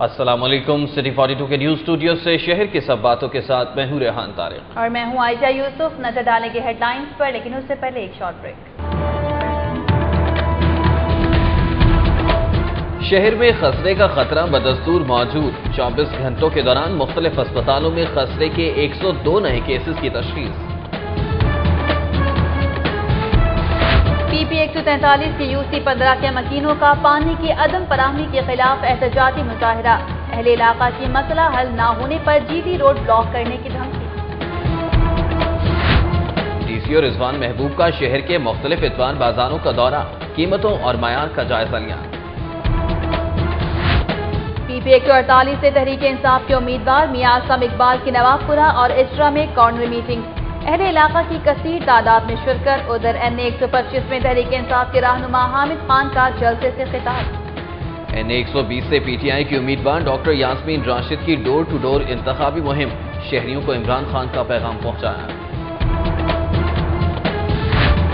अस्सलामुअलैकुम। सिटी 42 के news studio से शहर की सब बातों के साथ मैं हूं रेहान तारिक और मैं हूं आयशा यूसुफ। नजर डालेंगे हेडलाइंस पर, लेकिन उससे पहले एक शॉर्ट ब्रेक। शहर में खसरे का खतरा बदस्तूर मौजूद। 24 घंटों के दौरान मुख्तलिफ अस्पतालों में खसरे के 102 नए केसेस की तशखीस। PP 143 की UC 15 के मकीनों का पानी की अदम फराहमी के खिलाफ एहतजाजी मुजाहिरा। अहले इलाका की मसला हल न होने पर GT रोड ब्लॉक करने की धमकी। DC रिजवान महबूब का शहर के मुख्तलिफ इतवार बाजारों का दौरा, कीमतों और मयार का जायजा लिया। PP 148 से तहरीक इंसाफ के उम्मीदवार मियां आसम इकबाल की नवाबपुरा और इस्ट्रा में कॉर्नर मीटिंग। अहले इलाका की कसीर तादाद में शिरकत। उधर NA 125 में तहरीक इंसाफ के रहनुमा हामिद खान का जलसे से खिताब। NA 120 से PTI की उम्मीदवार डॉक्टर यास्मीन राशिद की डोर टू डोर इंतखाबी मुहिम, शहरियों को इमरान खान का पैगाम पहुंचाया।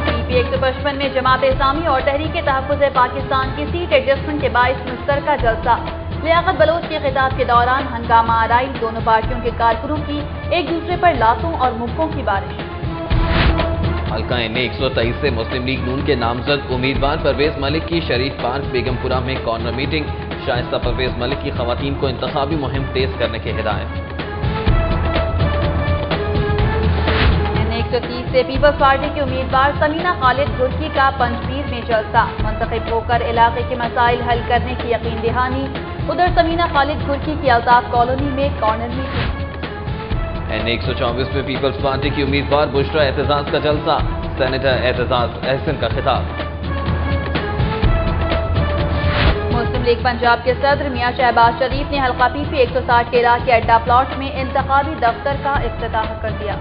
PP 155 में जमात इस्लामी और तहरीक तहफ़्फ़ुज़ पाकिस्तान की सीट एडजस्टमेंट के बाइस मुश्तरका जलसा। लियाकत बलोच के खिताब के दौरान हंगामा आराई। दोनों पार्टियों के कारकुनों की एक दूसरे पर लातों और मुक्कों की बारिश। हल्का NA 123 से मुस्लिम लीग नून के नामजद उम्मीदवार परवेज मलिक की शरीफ पार्क बेगमपुरा में कॉर्नर मीटिंग। शाइस्ता परवेज मलिक की खवातीन को इंतखाबी मुहिम तेज करने की हिदायत। NA 130 से पीपल्स पार्टी के उम्मीदवार समीना खालिद गुरकी का पंजपीर में जलसा। मुंतखब होकर इलाके के मसाइल हल करने की यकीन दहानी। उधर समीना खालिद गुरकी की अल्ताफ कॉलोनी में कॉर्नर मीटिंग। NA 124 में पीपल्स पार्टी की उम्मीदवार बुशरा एतजाज का जलसा। सेनेटर एतजाज एहसन का खिताब। मुस्लिम लीग पंजाब के सदर मियां शहबाज शरीफ ने हल्का PP 160 के इलाके अड्डा प्लॉट में इंतखाबी दफ्तर का इफ्तिताह कर दिया।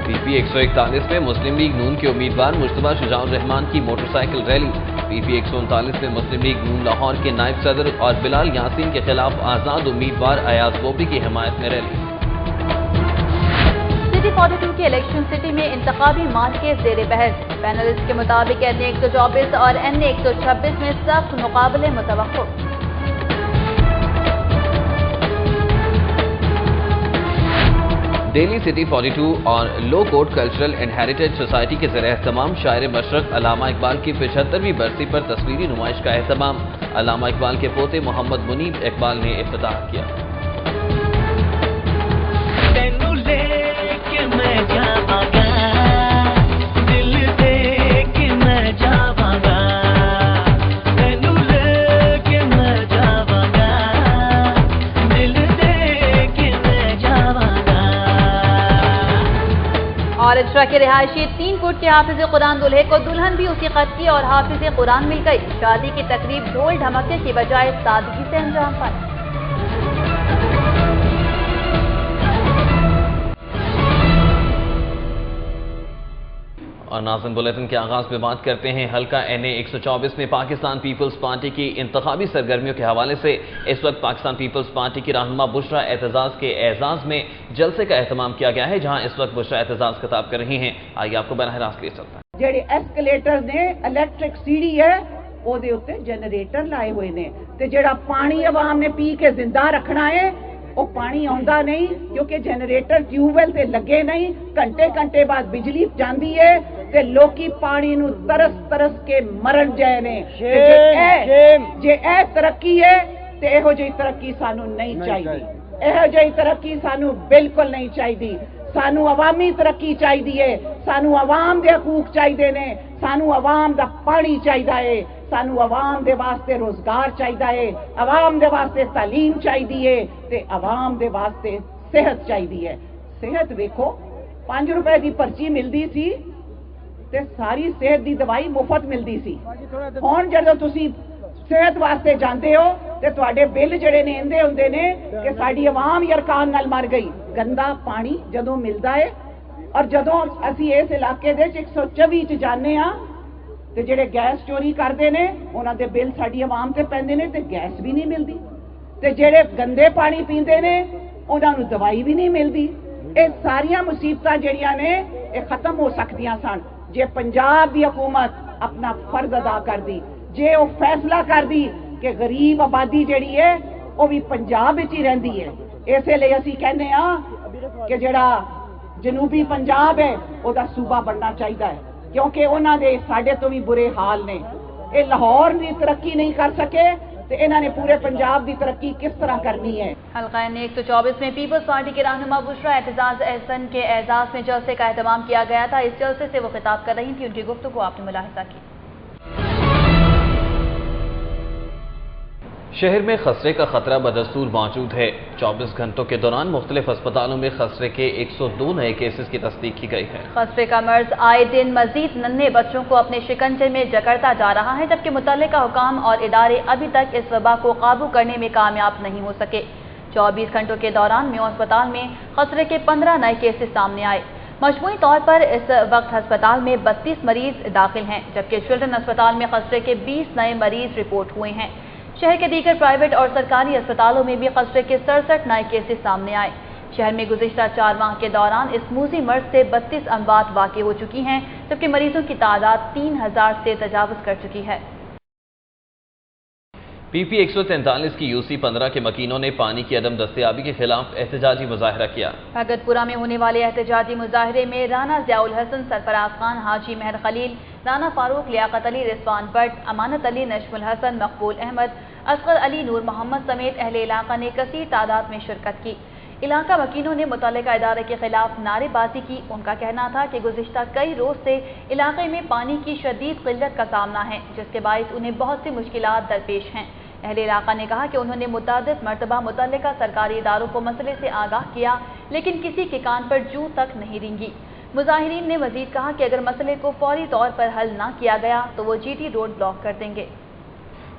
PP 141 में मुस्लिम लीग नून के उम्मीदवार मुश्तबा शुजाउर रहमान की मोटरसाइकिल रैली। PP 139 में मुस्लिम लीग नून लाहौर के नायब सदर और बिलाल यासीन के खिलाफ आजाद उम्मीदवार अयाज बोबी की हिमायत में रैली। सिटी 42 के इलेक्शन सिटी में इंतखाबी माल के ज़ेरे बहस। पैनलिस्ट के मुताबिक NA 124 और NA 126 में सख्त मुकाबले मुतवक्को। डेली सिटी 42 और लो कोर्ट कल्चरल एंड हेरिटेज सोसाइटी के ज़रिए एहतमाम शायर मशरक अल्लामा इकबाल की 75वीं बरसी पर तस्वीरी नुमाइश का एहतमाम। अल्लामा इकबाल के पोते मोहम्मद मुनीब इकबाल ने इफ्तिताह किया। और इस्ट्रा के रिहायशी 3 फुट के हाफिज कुरान दुल्हे को दुल्हन भी उसी कद की और हाफिज कुरान मिल गई। शादी की तकरीब ढोल ढमके की बजाय सादगी से अंजाम पाई। और नाज़रीन, बुलेटिन के आगाज में बात करते हैं हल्का NA 124 में पाकिस्तान पीपल्स पार्टी की इंतखाबी सरगर्मियों के हवाले से। इस वक्त पाकिस्तान पीपल्स पार्टी की रहनुमा बुशरा एतजाज के एजाज में जलसे का एहतमाम किया गया है, जहां इस वक्त बुशरा एतजाज खिताब कर रही हैं। आइए आपको बराह रास्त ले चलता है। जेडे एस्केलेटर ने इलेक्ट्रिक सीढ़ी है ओदे उत्ते जनरेटर लाए हुए ने ते जेड़ा पानी अवाम ने पी के जिंदा रखना है वो पानी आउंदा नहीं, क्योंकि जनरेटर ट्यूबवेल ते लगे नहीं। घंटे घंटे बाद बिजली जांदी है ते लोकी पानी नू तरस तरस के मरन जाए ने। जे ए तरक्की है ते एहो जी तरक्की सानू नहीं चाहिए। एहो जी तरक्की सानू बिल्कुल नहीं चाहिए। सानू अवामी तरक्की चाहिए है। सानू अवाम दे हकूक चाहिए ने। सानू अवाम दा पानी चाहिए है। सानू अवाम दे वास्ते रोजगार चाहिए है। अवाम दे वास्ते तालीम चाहिए ते अवाम दे वास्ते सेहत चाहिए है। सेहत देखो 5 रुपए की पर्ची मिलती सी ते सारी सेहत की दवाई मुफ्त मिलती सी। हुण जदों तुसी सेहत वास्ते जाते हो ਤੇ ਤੁਹਾਡੇ ਬਿੱਲ ਜਿਹੜੇ ਨੇ ਇੰਦੇ ਹੁੰਦੇ ਨੇ ਕਿ ਸਾਡੀ ਆਵਾਮ ਯਰਕਾਨ ਨਾਲ ਮਰ ਗਈ। ਗੰਦਾ ਪਾਣੀ ਜਦੋਂ ਮਿਲਦਾ ਹੈ ਔਰ ਜਦੋਂ ਅਸੀਂ ਇਸ ਇਲਾਕੇ ਦੇ 124 ਚ ਜਾਂਦੇ ਆ ਤੇ ਜਿਹੜੇ ਗੈਸ ਚੋਰੀ ਕਰਦੇ ਨੇ ਉਹਨਾਂ ਦੇ ਬਿੱਲ ਸਾਡੀ ਆਵਾਮ ਤੇ ਪੈਂਦੇ ਨੇ ਤੇ ਗੈਸ ਵੀ ਨਹੀਂ ਮਿਲਦੀ, ਤੇ ਜਿਹੜੇ ਗੰਦੇ ਪਾਣੀ ਪੀਂਦੇ ਨੇ ਉਹਨਾਂ ਨੂੰ ਦਵਾਈ ਵੀ ਨਹੀਂ ਮਿਲਦੀ। ਇਹ ਸਾਰੀਆਂ ਮੁਸੀਬਤਾਂ ਜਿਹੜੀਆਂ ਨੇ ਇਹ ਖਤਮ ਹੋ ਸਕਦੀਆਂ ਸਨ ਜੇ ਪੰਜਾਬ ਦੀ ਹਕੂਮਤ ਆਪਣਾ ਫਰਜ਼ ਅਦਾ ਕਰਦੀ, ਜੇ ਉਹ ਫੈਸਲਾ ਕਰਦੀ ਕਿ ਗਰੀਬ ਆਬਾਦੀ ਜਿਹੜੀ ਹੈ ਉਹ ਵੀ ਪੰਜਾਬ ਵਿੱਚ ਹੀ ਰਹਿੰਦੀ ਹੈ। ਇਸੇ ਲਈ ਅਸੀਂ ਕਹਿੰਦੇ ਆ ਕਿ ਜਿਹੜਾ ਜਨੂਬੀ ਪੰਜਾਬ ਹੈ ਉਹਦਾ ਸੂਬਾ ਬਣਨਾ ਚਾਹੀਦਾ ਹੈ, ਕਿਉਂਕਿ ਉਹਨਾਂ ਦੇ ਸਾਡੇ ਤੋਂ ਵੀ ਬੁਰੇ ਹਾਲ ਨੇ। ਇਹ ਲਾਹੌਰ ਦੀ ਤਰੱਕੀ नहीं कर सके तो इन्होंने पूरे पंजाब की तरक्की किस तरह करनी है। हल्का N 124 में पीपल्स पार्टी के रहनुमा बुशरा एतजाज एहसन के एजाज में जलसे का एहतमाम किया गया था। इस जलसे से वो खिताब कर रही थी, उनकी गुफ्तगू आपने मुलाहिजा की। शहर में खसरे का खतरा बदस्तूर मौजूद है। 24 घंटों के दौरान मुख्तलिफ अस्पतालों में खसरे के 102 नए केसेस की तस्दीक की गई है। खसरे का मर्ज आए दिन मजीद नन्हे बच्चों को अपने शिकंजे में जकड़ता जा रहा है, जबकि मुतल्लिका हुकाम और इदारे अभी तक इस वबा को काबू करने में कामयाब नहीं हो सके। 24 घंटों के दौरान मियां अस्पताल में खसरे के 15 नए केसेस सामने आए। मजमूई तौर पर इस वक्त अस्पताल में 32 मरीज दाखिल हैं, जबकि चिल्ड्रन अस्पताल में खसरे के 20 नए मरीज रिपोर्ट हुए हैं। शहर के दीगर प्राइवेट और सरकारी अस्पतालों में भी खसरे के 67 नए केसेस सामने आए। शहर में गुज़िश्ता 4 माह के दौरान इस मूसी मर्ज से 32 अमवात वाक़ई हो चुकी हैं, जबकि मरीजों की तादाद 3000 से तजावुज़ कर चुकी है। PP 143 की UC 15 के मकीनों ने पानी की अदम दस्तयाबी के खिलाफ एहतजाजी मुजाहरा किया। भगतपुरा में होने वाले एहतजाजी मुजाहरे में राना ज़ियाउल हसन, सरफराज खान, हाजी महर खलील, राना फारूक, लियाकत अली, रिजवान भट्ट, अमानत अली, नजमुल हसन, मकबूल अहमद, असगर अली, नूर मोहम्मद समेत अहले इलाका ने कसीर तादाद में शिरकत की। इलाका वकीलों ने मुतल्लिका इदारे के खिलाफ नारेबाजी की। उनका कहना था कि गुज़िश्ता कई रोज से इलाके में पानी की शदीद किल्लत का सामना है, जिसके बायस उन्हें बहुत सी मुश्किलात दरपेश हैं। अहले इलाका ने कहा कि उन्होंने मुतअद्दिद मरतबा मुतल्लिका सरकारी इदारों को मसले से आगाह किया, लेकिन किसी के कान पर जूं तक नहीं रेंगी। मुजाहिरीन ने मजीद कहा कि अगर मसले को फौरी तौर पर हल न किया गया तो वो GT रोड ब्लॉक कर देंगे।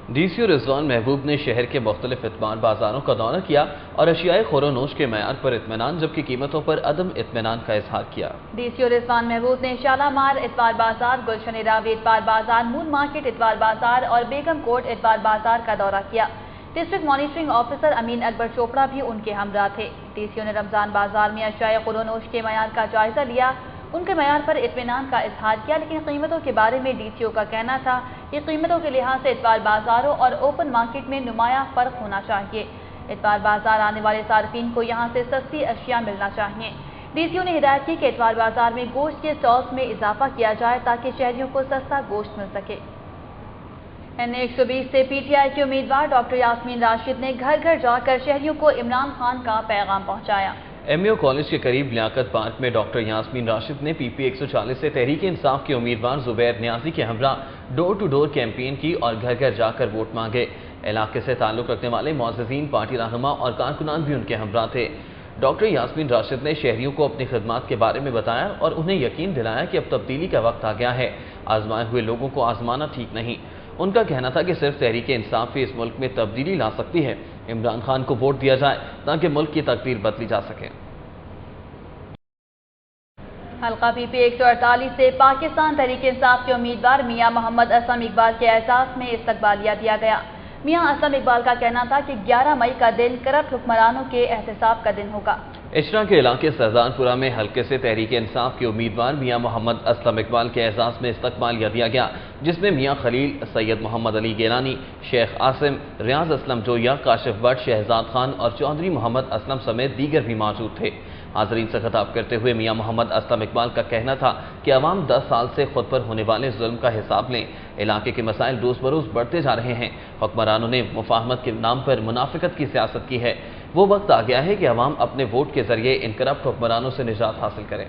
DCO रिजवान महबूब ने शहर के मुख्तलिफ इत्मीनान बाजारों का दौरा किया और अशियाए खोरोनोश के मयार पर इत्मीनान जबकि कीमतों पर अदम इत्मीनान का इजहार किया। DCO रिजवान महबूब ने शालामार इतवार बाजार, गुलशन रावी इतवार बाजार, मून मार्केट इतवार बाजार और बेगम कोट इतवार बाजार का दौरा किया। डिस्ट्रिक्ट मॉनिटरिंग ऑफिसर अमीन अकबर चोपड़ा भी उनके हमरा थे। DCO ने रमजान बाजार में अशियाए खोरोनोश के मयार का जायजा लिया, उनके मयार पर इत्मीनान का इजहार किया, लेकिन कीमतों के बारे में DCO का कहना था कि कीमतों के लिहाज से इतवार बाजारों और ओपन मार्केट में नुमाया फ़र्क होना चाहिए। इतवार बाजार आने वाले सार्फिन को यहाँ से सस्ती अशिया मिलना चाहिए। DCO ने हिदायत की कि इतवार बाजार में गोश्त के स्टॉल्स में इजाफा किया जाए ताकि शहरियों को सस्ता गोश्त मिल सके। N 120 से PTI के उम्मीदवार डॉक्टर यास्मीन राशिद ने घर घर जाकर शहरियों को इमरान खान का पैगाम पहुँचाया। MAO कॉलेज के करीब लियाकत पार्क में डॉक्टर यास्मीन राशिद ने PP 140 से तहरीक इंसाफ के उम्मीदवार जुबैर न्याजी के हमरा डोर टू डोर कैंपेन की और घर घर जाकर वोट मांगे। इलाके से ताल्लुक रखने वाले मुअज़्ज़िज़ीन, पार्टी रहनुमा और कारकुनान भी उनके हमरा थे। डॉक्टर यास्मीन राशिद ने शहरियों को अपनी खिदमत के बारे में बताया और उन्हें यकीन दिलाया कि अब तब्दीली का वक्त आ गया है, आजमाए हुए लोगों को आजमाना ठीक नहीं। उनका कहना था कि सिर्फ तहरीक इंसाफ ही इस मुल्क में तब्दीली ला सकती है। इमरान खान को वोट दिया जाए ताकि मुल्क की तकदीर बदली जा सके। हल्का PP 148 से पाकिस्तान तहरीक इंसाफ के उम्मीदवार मियां मोहम्मद असलम इकबाल के एहसास में इस्तकबालिया दिया गया। मियां असलम इकबाल का कहना था कि 11 मई का दिन करप्ट हुक्मरानों के एहतसाब का दिन होगा। इशरा के इलाके सरदारपुरा में हल्के से तहरीक इंसाफ के उम्मीदवार मियां मोहम्मद असलम इकबाल के एहसास में इस्तकबालिया दिया गया, जिसमें मियां खलील, सैयद मोहम्मद अली गिलानी, शेख आसिम, रियाज असलम जोया, काशिफ भट्ट, शहजाद खान और चौधरी मोहम्मद असलम समेत दीगर भी मौजूद थे। हाज़रीन से खिताब करते हुए मियां मोहम्मद असलम इकबाल का कहना था कि अवाम 10 साल से खुद पर होने वाले जुल्म का हिसाब लें। इलाके के मसाइल रोज़ बरोज़ बढ़ते जा रहे हैं। हुक्मरानों ने मुफाहमत के नाम पर मुनाफिकत की सियासत की है। वो वक्त आ गया है कि अवाम अपने वोट के जरिए इन करप्ट हुक्मरानों से निजात हासिल करें।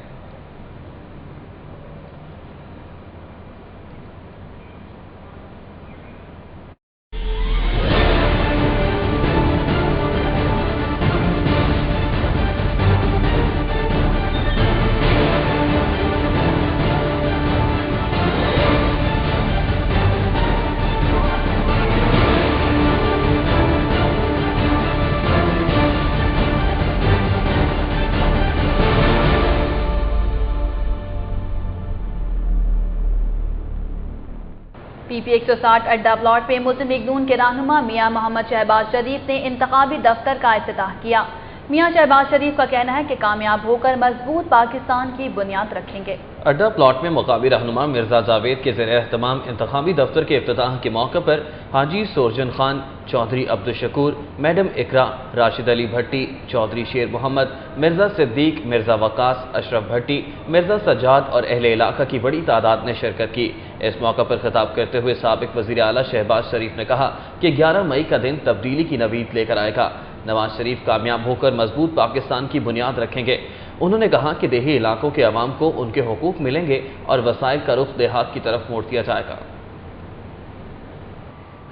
PP 160 अड्डा प्लॉट में मुस्लिम लीग नून के रहनुमा मियां मोहम्मद शहबाज शरीफ ने इंतखाबी दफ्तर का इफ्तिताह किया। मियां शहबाज शरीफ का कहना है कि कामयाब होकर मजबूत पाकिस्तान की बुनियाद रखेंगे। अड्डा प्लॉट में मुकामी रहनुमा मिर्जा जावेद के ज़ेर एहतमाम इंतखाबी दफ्तर के इफ्तिताह के मौके पर हाजी सोरजन खान, चौधरी अब्दुल शकूर, मैडम इकरा, राशिद अली भट्टी, चौधरी शेर मोहम्मद, मिर्जा सिद्दीक, मिर्जा वकास, अशरफ भट्टी, मिर्जा सज्जाद और अहले इलाका की बड़ी तादाद ने शिरकत की। इस मौके पर खिताब करते हुए साबिक वज़ीर आला शहबाज शरीफ ने कहा कि 11 मई का दिन तब्दीली की नवीद लेकर आएगा। नवाज शरीफ कामयाब होकर मजबूत पाकिस्तान की बुनियाद रखेंगे। उन्होंने कहा कि देही इलाकों के अवाम को उनके हुकूक मिलेंगे और वसाइल का रुख देहात की तरफ मोड़ दिया जाएगा।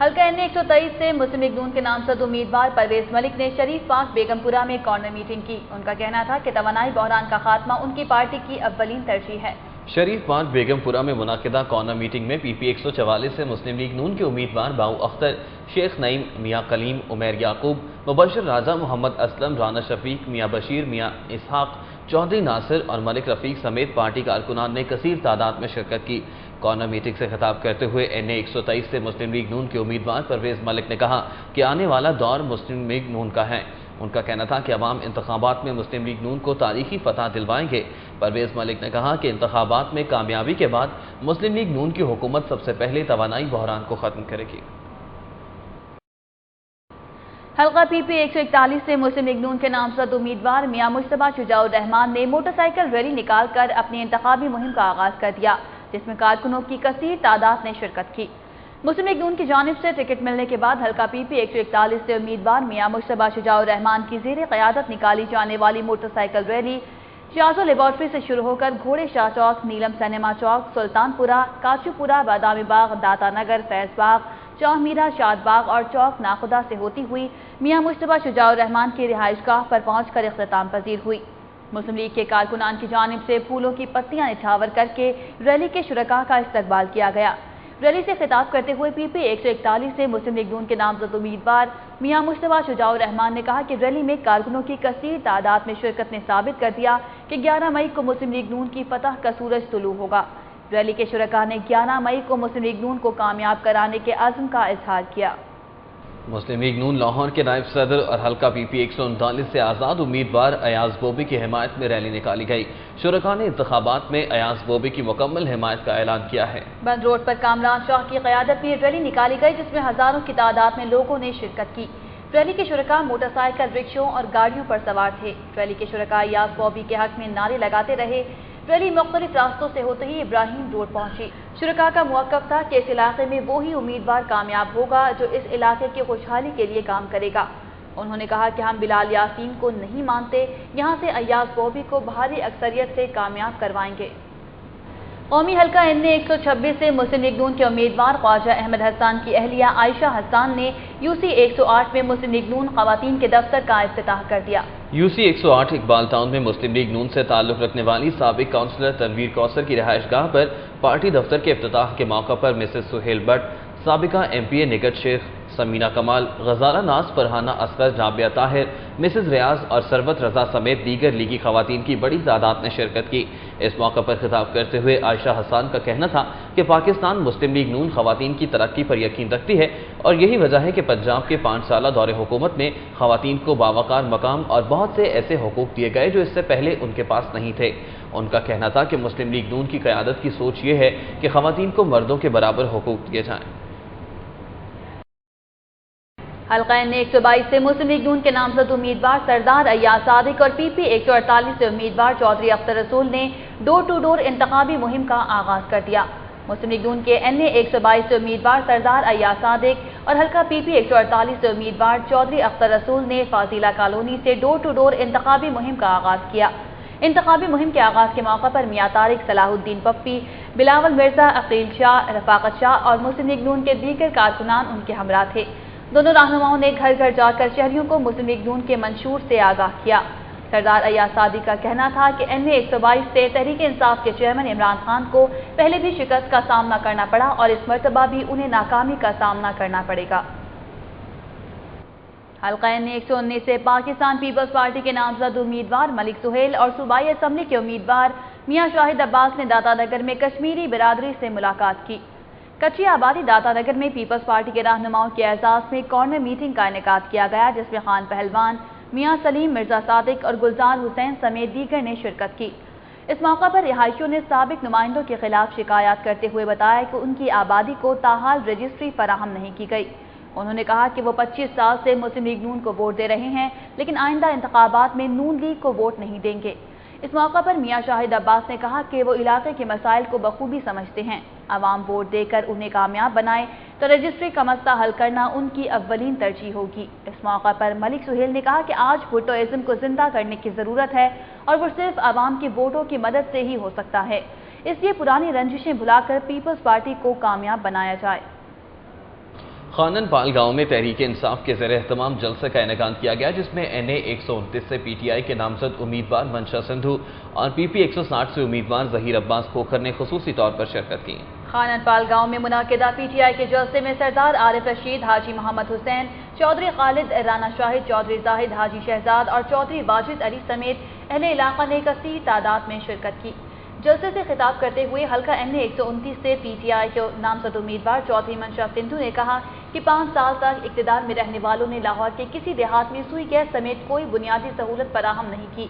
हल्का NA 123 से मुस्लिम लीग नून के नामजद उम्मीदवार परवेज मलिक ने शरीफ पार्क बेगमपुरा में कॉर्नर मीटिंग की। उनका कहना था कि तवानाई बहरान का खात्मा उनकी पार्टी की अव्वलीन तरजीह है। शरीफ पार्क बेगमपुरा में मुनाकिदा कॉर्नर मीटिंग में PP 144 से मुस्लिम लीग नून के उम्मीदवार बाऊ अख्तर, शेख नईम, मियां कलीम, उमैर याकूब, मुबशर राजा, मोहम्मद असलम, राना शफीक, मियां बशीर, मियां इसहाक, चौधरी नासिर और मलिक रफीक समेत पार्टी कारकुनान ने कसीर तादाद में शिरकत की। कॉर्नर मीटिंग से खिताब करते हुए NA 123 से मुस्लिम लीग नून के उम्मीदवार परवेज मलिक ने कहा कि आने वाला दौर मुस्लिम लीग नून का है। उनका कहना था कि अवाम इंतखाबात में मुस्लिम लीग नून को तारीखी फतह दिलवाएंगे। परवेज मलिक ने कहा कि इंतखाबात में कामयाबी के बाद मुस्लिम लीग नून की हुकूमत सबसे पहले तवानाई बहरान को खत्म करेगी। हल्का PP 141 से मुस्लिम लीग नून के नामजद उम्मीदवार मियां मुश्तबा शुजाउर रहमान ने मोटरसाइकिल रैली निकालकर अपनी इंतखाबी मुहिम का आगाज कर दिया, जिसमें कारकुनों की कसीर तादाद ने शिरकत की। मुस्लिम लीग नून की जानिब से टिकट मिलने के बाद हल्का PP 141 से उम्मीदवार मियां मुश्तबा शुजाउर रहमान की ज़ेर क़यादत निकाली जाने वाली मोटरसाइकिल रैली शाजो लेबॉर्ट्री से शुरू होकर घोड़े शाह चौक, नीलम सिनेमा चौक, सुल्तानपुरा, काचूपुरा, बादामी बाग, दाता नगर, फैज बाग, चौमीरा, शादबाग और चौक नाखुदा से होती हुई मियां मुश्तबा शुजाउर रहमान की रिहाइशगाह पर पहुंचकर इख्तिताम पजीर हुई। मुस्लिम लीग के कारकुनान की जानिब से फूलों की पत्तियां निछावर करके रैली के शुरका का इस्तकबाल किया गया। रैली से खिताब करते हुए PP 141 से मुस्लिम लीग नून के नामजद उम्मीदवार मियां मुश्तबा शुजाउर रहमान ने कहा कि रैली में कारकुनों की कसीर तादाद में शिरकत ने साबित कर दिया कि 11 मई को मुस्लिम लीग नून की फतह का सूरज तुलू होगा। रैली के शुरका ने 11 मई को मुस्लिम लीग नून को कामयाब कराने के अज़्म का इजहार किया। मुस्लिम लीग नून लाहौर के नायब सदर और हल्का PP 139 से आज़ाद उम्मीदवार अयाज बोबी की हिमायत में रैली निकाली गई। शुरका ने इंतखाबात में अयाज बोबी की मुकम्मल हिमायत का ऐलान किया है। बंद रोड पर कामरान शाह की क़यादत में रैली निकाली गई, जिसमें हजारों की तादाद में लोगों ने शिरकत की। रैली के शुरका मोटरसाइकिल, रिक्शों और गाड़ियों पर सवार थे। रैली के शुरका अयाज बोबी के हक में नारे लगाते रहे। रैली मुख्तलिफ रास्तों से होते ही इब्राहिम रोड पहुंची। शुरका का मुवक्कफ था कि इस इलाके में वही उम्मीदवार कामयाब होगा जो इस इलाके की खुशहाली के लिए काम करेगा। उन्होंने कहा कि हम बिलाल यासीन को नहीं मानते, यहाँ से अयाज बोबी को भारी अक्सरियत से कामयाब करवाएंगे। कौमी हल्का NA 126 से मुस्लिम लीग नून के उम्मीदवार ख्वाजा अहमद हसन की अहलिया आयशा हसन ने UC 108 में मुस्लिम लीग नून खवातीन के दफ्तर का इफ्तिताह कर दिया। UC 108 इकबाल टाउन में मुस्लिम लीग नून से ताल्लुक रखने वाली साबिक काउंसलर तनवीर कौसर की रिहाइशगाह पर पार्टी दफ्तर के इफ्तिताह के मौके पर मिसेस सुहेल भट्ट, साबिका MPA निगत शेख, समीना कमाल, गजारा नाज, फरहाना असगर, जाबिया ताहिर, मिसेस रियाज और सरवत रजा समेत दीगर लीगी खवातीन की बड़ी तादाद ने शिरकत की। इस मौके पर खिताब करते हुए आयशा हसन का कहना था कि पाकिस्तान मुस्लिम लीग नून खवातीन की तरक्की पर यकीन रखती है और यही वजह है कि पंजाब के 5 साला दौरे हुकूमत में खवातीन को बावकार मकाम और बहुत से ऐसे हुकूक दिए गए जो इससे पहले उनके पास नहीं थे। उनका कहना था कि मुस्लिम लीग नून की क़यादत की सोच ये है कि खवातीन को मर्दों के बराबर हुकूक दिए जाएं। हल्का NA 122 से मुस्लिम लीग नून के नामजद उम्मीदवार सरदार अय्याज सादिक और PP 148 से उम्मीदवार चौधरी अख्तर रसूल ने डोर टू डोर इंतखाबी मुहिम का आगाज कर दिया। मुस्लिम लीग नून के NA 122 से उम्मीदवार सरदार अय्याज सादिक और हल्का PP 148 से उम्मीदवार चौधरी अख्तर रसूल ने फाजिला कॉलोनी से डोर टू डोर इंतखाबी मुहिम का आगाज किया। इंतखाबी मुहिम के आगाज के मौके पर मियां तारिक, सलाहुद्दीन पप्पी, बिलावल मिर्जा, अकील शाह, रफाकत शाह और मुस्लिम लीग नून के दीगर कारकुनान उनके हमरा थे। दोनों रहनुमाओं ने घर घर जाकर शहरियों को मुस्लिम लीग नून के मंशूर से आगाह किया। सरदार अय्याज सादिक का कहना था कि NA 122 से तहरीक इंसाफ के चेयरमैन इमरान खान को पहले भी शिकस्त का सामना करना पड़ा और इस मर्तबा भी उन्हें नाकामी का सामना करना पड़ेगा। हल्का NA 119 से पाकिस्तान पीपल्स पार्टी के नामजद उम्मीदवार मलिक सुहेल और सूबाई असम्बली के उम्मीदवार मियां शाहिद अब्बास ने दाता नगर में कश्मीरी बिरादरी से मुलाकात की। कच्ची आबादी दाता नगर में पीपल्स पार्टी के रहनुमाओं के एजाज में कॉर्नर मीटिंग का इनेकाद किया गया, जिसमें खान पहलवान, मियां सलीम, मिर्जा सादिक और गुलजार हुसैन समेत दीगर ने शिरकत की। इस मौका पर रिहायशियों ने साबिक नुमाइंदों के खिलाफ शिकायत करते हुए बताया कि उनकी आबादी को ताहाल रजिस्ट्री फराहम नहीं की गई। उन्होंने कहा कि वो 25 साल से मुस्लिम लीग नून को वोट दे रहे हैं, लेकिन आइंदा इंतखाबात में नून लीग को वोट नहीं देंगे। इस मौका पर मियां शाहिद अब्बास ने कहा कि वो इलाके के मसाइल को बखूबी समझते हैं। अवाम वोट देकर उन्हें कामयाब बनाए तो रजिस्ट्री का मसला हल करना उनकी अव्वलीन तरजीह होगी। इस मौका पर मलिक सुहेल ने कहा कि आज भुट्टोइज्म को जिंदा करने की जरूरत है और वो सिर्फ अवाम के वोटों की मदद से ही हो सकता है, इसलिए पुरानी रंजिशें भुलाकर पीपल्स पार्टी को कामयाब बनाया जाए। खानन-पाल गांव में तहरीक इंसाफ के ज़ेर एहतमाम जलसे का इनेकाद किया गया, जिसमें NA 129 से PTI के नामजद उम्मीदवार मंशा सिंधु और PP 160 से उम्मीदवार जहीर अब्बास खोखर ने खुसूसी तौर पर शिरकत की। खानन-पाल गांव में मुनाकिदा PTI के जलसे में सरदार आरिफ रशीद, हाजी मोहम्मद हुसैन, चौधरी खालिद, राना शाहिद, चौधरी जाहिद, हाजी शहजाद और चौधरी वाजिद अली समेत अहले इलाका ने कसीर तादाद में शिरकत की। जलसे से खिताब करते हुए हल्का NA 129 से PTI के नामजद उम्मीदवार चौधरी मंशा सिंधु ने कहा कि 5 साल तक इक़्तिदार में रहने वालों ने लाहौर के किसी देहात में सुई गैस समेत कोई बुनियादी सहूलत फराहम नहीं की।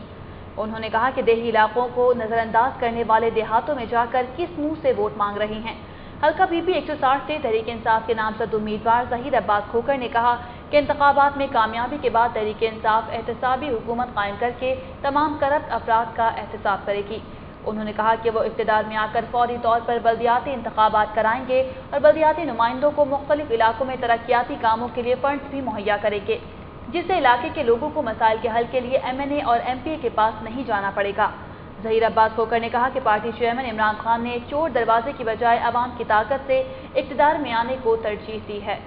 उन्होंने कहा कि देही इलाकों को नज़रअंदाज करने वाले देहातों में जाकर किस मुंह से वोट मांग रहे हैं। हल्का PP 160 से तहरीक इंसाफ के नामजद उम्मीदवार जहीर अब्बास खोखर ने कहा कि इंतखाबात में कामयाबी के बाद तहरीक इंसाफ एहतसाबी हुकूमत कायम करके तमाम करप्ट अफराद का एहतसाब करेगी। उन्होंने कहा कि वो इक़्तिदार में आकर फौरी तौर पर बल्दियाती इंतखाबात कराएंगे और बल्दियाती नुमाइंदों को मुख्तलिफ इलाकों में तरक्याती कामों के लिए फंड्स भी मुहैया करेंगे, जिससे इलाके के लोगों को मसाइल के हल के लिए MNA और MPA के पास नहीं जाना पड़ेगा। जहीर अब्बास खोखर ने कहा कि पार्टी चेयरमैन इमरान खान ने चोर दरवाजे की बजाय अवाम की ताकत से इक़्तिदार में आने को तरजीह दी है।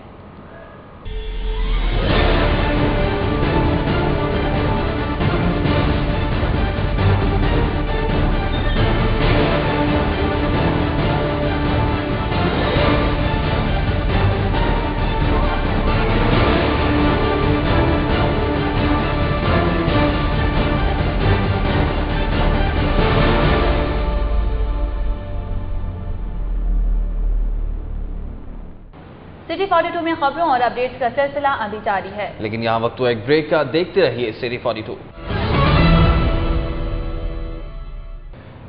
सिटी 42 में खबरों और अपडेट्स का सिलसिला अभी जारी है, लेकिन यहाँ वक्त हुआ एक ब्रेक का। देखते रहिए सिटी 42।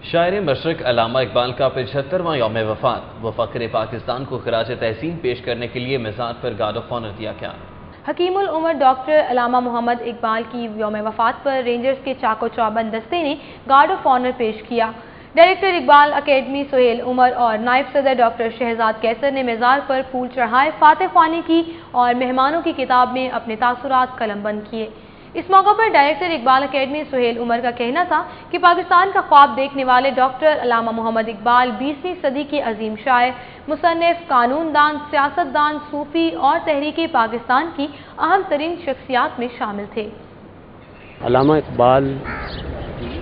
शायर मशरक अल्लामा इकबाल का 75वां यौम वफात व फ़ख्र पाकिस्तान को खराज तहसीन पेश करने के लिए मज़ार पर गार्ड ऑफ ऑनर दिया गया। हकीमुल उमर डॉक्टर अल्लामा मोहम्मद इकबाल की यौम वफात पर रेंजर्स के चाको चौबंद दस्ते ने गार्ड ऑफ ऑनर पेश किया। डायरेक्टर इकबाल अकेडमी सुहेल उमर और नायब सदर डॉक्टर शहजाद कैसर ने मज़ार पर फूल चढ़ाए, फातह ख्वानी की और मेहमानों की किताब में अपने तासुरात कलमबंद किए। इस मौका पर डायरेक्टर इकबाल अकेडमी सुहेल उमर का कहना था कि पाकिस्तान का ख्वाब देखने वाले डॉक्टर अल्लामा मोहम्मद इकबाल 20वीं सदी के अजीम शायर, मुसन्निफ, कानूनदान, सियासतदान, सूफी और तहरीक पाकिस्तान की अहम तरीन शख्सियात में शामिल थे। अल्लामा इकबाल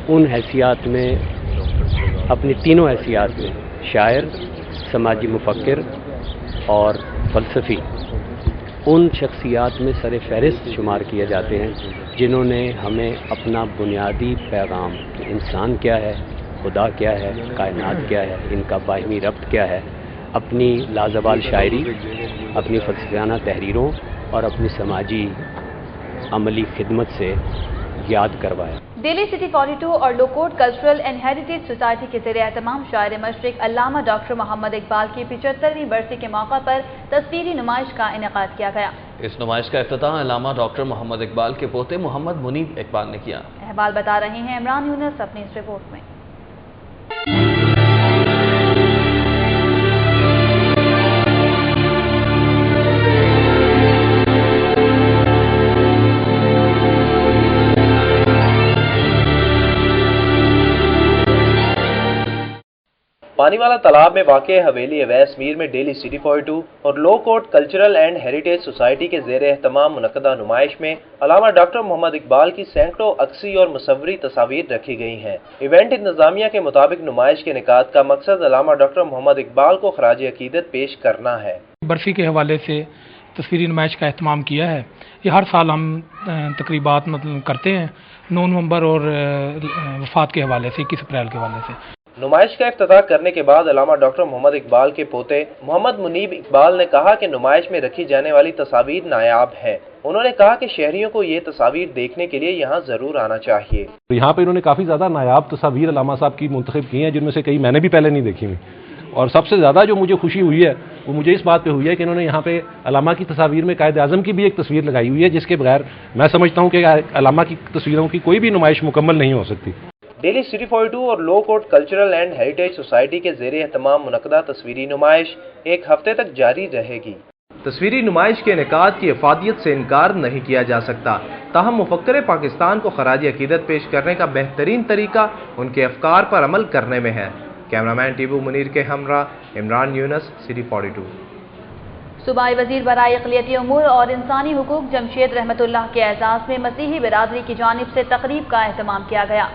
उन हैसियत में, अपनी तीनों हैसियत में, शायर, समाजी मुफक्किर और फ़लसफ़ी, उन शख्सियात में सर फहरिस्त शुमार किए जाते हैं जिन्होंने हमें अपना बुनियादी पैगाम कि इंसान क्या है, खुदा क्या है, कायनात क्या है, इनका बाहमी रब्त क्या है, अपनी लाजवाल शायरी, अपनी फ़लसफियाना तहरीरों और अपनी समाजी अमली खिदमत से याद करवाया। दिल्ली सिटी 42 और लोकोट कल्चरल एंड हेरिटेज सोसाइटी के ज़ेरे एहतमाम शायर मशरिक अल्लामा डॉक्टर मोहम्मद इकबाल की 75वीं बरसी के मौका पर तस्वीरी नुमाइश का इनेकाद किया गया। इस नुमाइश का इफ्तिताह अल्लामा डॉक्टर मोहम्मद इकबाल के पोते मोहम्मद मुनीब इकबाल ने किया। अहवाल बता रहे हैं इमरान यूनुस अपनी इस रिपोर्ट में। पानी वाला तालाब में वाक़े हवेली अवैस मीर में डेली सिटी 42 और लो कोर्ट कल्चरल एंड हेरिटेज सोसाइटी के ज़ेरे एहतमाम मुनक़दा नुमाइश में अल्लामा डॉक्टर मोहम्मद इकबाल की सैकड़ों अक्सी और मुसव्वरी तस्वीर रखी गई हैं। इवेंट इंतजामिया के मुताबिक नुमाइश के निकात का मकसद अल्लामा डॉक्टर मोहम्मद इकबाल को खराज अकीदत पेश करना है। बरसी के हवाले से तस्वीरी नुमाइश का एहतमाम किया है। ये हर साल हम तकरीबात करते हैं 9 नवंबर और वफात के हवाले से 21 अप्रैल के हवाले से। नुमाइश का इफ्तिताह करने के बाद अल्लामा डॉक्टर मोहम्मद इकबाल के पोते मोहम्मद मुनीब इकबाल ने कहा कि नुमाइश में रखी जाने वाली तस्वीर नायाब है। उन्होंने कहा कि शहरियों को ये तस्वीर देखने के लिए यहाँ जरूर आना चाहिए। यहाँ पे इन्होंने काफ़ी ज़्यादा नायाब तस्वीर अल्लामा साहब की मुंतखब की हैं, जिनमें से कई मैंने भी पहले नहीं देखी हुई। और सबसे ज़्यादा जो मुझे खुशी हुई है वो मुझे इस बात पे हुई है कि इन्होंने यहाँ पे अल्लामा की तस्वीर में कायद आज़म की भी एक तस्वीर लगाई हुई है, जिसके बगैर मैं समझता हूँ कि अल्लामा की तस्वीरों की कोई भी नुमाइश मुकम्मल नहीं हो सकती। डेली सिटी 42 और लो कोर्ट कल्चरल एंड हेरिटेज सोसाइटी के ज़ेरे एहतमाम मुनक़दा तस्वीरी नुमाइश एक हफ्ते तक जारी रहेगी। तस्वीरी नुमाइश के इनेकाद की अफादियत से इनकार नहीं किया जा सकता, ताहम मुफक्किर पाकिस्तान को खराजी अकीदत पेश करने का बेहतरीन तरीका उनके अफकार पर अमल करने में है। कैमरामैन टीबू मुनीर के हमरा इमरान यूनस, सिटी 42। सूबाई वजीर बराए इक़लियती उमूर और इंसानी हुकूक जमशेद रहमतुल्लाह के एजाज़ में मसीही बिरादरी की जानिब से तकरीब का एहतमाम किया गया।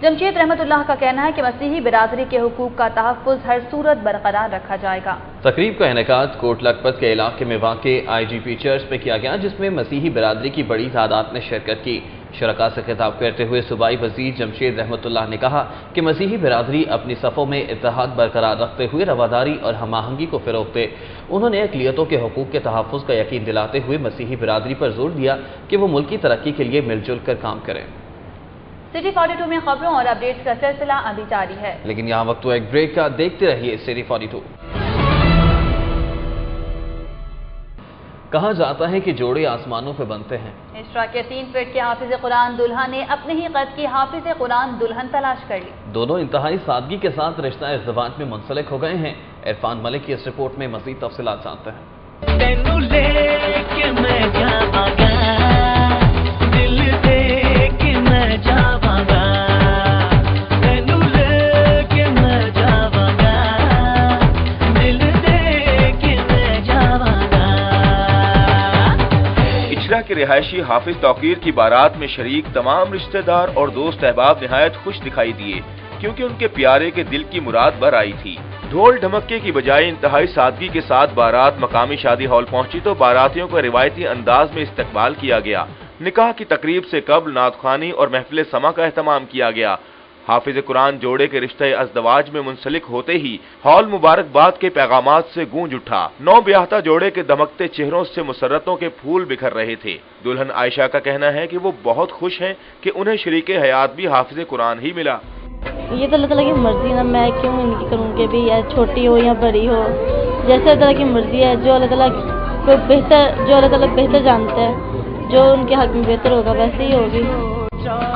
जमशेद रहमतुल्लाह का कहना है कि मसीही बिरादरी के हुकूक का तहफ़्फ़ुज़ हर सूरत बरकरार रखा जाएगा। तकरीब का इनेकाद कोट लखपत के इलाके में वाक़े IGP चर्च में किया गया, जिसमें मसीही बिरादरी की बड़ी तादाद ने शिरकत की। शुरका से खिताब करते हुए सूबाई वजीर जमशेद रहमतुल्लाह ने कहा कि मसीही बिरादरी अपनी सफ़ों में इत्तेहाद बरकरार रखते हुए रवादारी और हम आहंगी को फ़रोग़ दे। उन्होंने अक़लियतों के हुकूक के तहफ़्फ़ुज़ का यकीन दिलाते हुए मसीही बिरादरी पर जोर दिया कि वो मुल्क की तरक्की के लिए मिलजुल कर काम करें। सिटी 42 में खबरों और अपडेट्स का सिलसिला अभी जारी है, लेकिन यहाँ वक्त हुआ एक ब्रेक का। देखते रहिए सिटी 42। कहा जाता है कि जोड़े आसमानों पे बनते हैं। इशरा के 3 फीट के हाफिज कुरान दुल्हा ने अपने ही कद की हाफिज कुरान दुल्हन तलाश कर ली। दोनों इंतहाई सादगी के साथ रिश्ता इज़्दिवाज में मुंसलिक हो गए हैं। इरफान मलिक की इस रिपोर्ट में मज़ीद तफसीलात जानते हैं। के रिहायशी हाफिज तौकीर की बारात में शरीक तमाम रिश्तेदार और दोस्त अहबाब निहायत खुश दिखाई दिए, क्योंकि उनके प्यारे के दिल की मुराद भर आई थी। ढोल ढमक्के की बजाय इंतहाई सादगी के साथ बारात मकामी शादी हॉल पहुंची तो बारातियों को रिवायती अंदाज में इस्तकबाल किया गया। निकाह की तकरीब से कबल नातखानी और महफिल समा का एहतमाम किया गया। हाफिज कुरान जोड़े के रिश्ते अज़दवाज में मुंसलिक होते ही हॉल मुबारकबाद के पैगामात से गूंज उठा। नौ ब्याहता जोड़े के दमकते चेहरों से मुसर्रतों के फूल बिखर रहे थे। दुल्हन आयशा का कहना है कि वो बहुत खुश हैं कि उन्हें शरीके हयात भी हाफिज कुरान ही मिला। ये तो अल्लाह ताला की मर्जी ना, मैं क्यों इनकी करूँ कि भी या छोटी हो या बड़ी हो, जैसे अल्लाह ताला की मर्जी है। जो अल्लाह ताला को बेहतर, जो अल्लाह ताला बेहतर जानता है, जो उनके हक में बेहतर होगा वैसे ही होगी।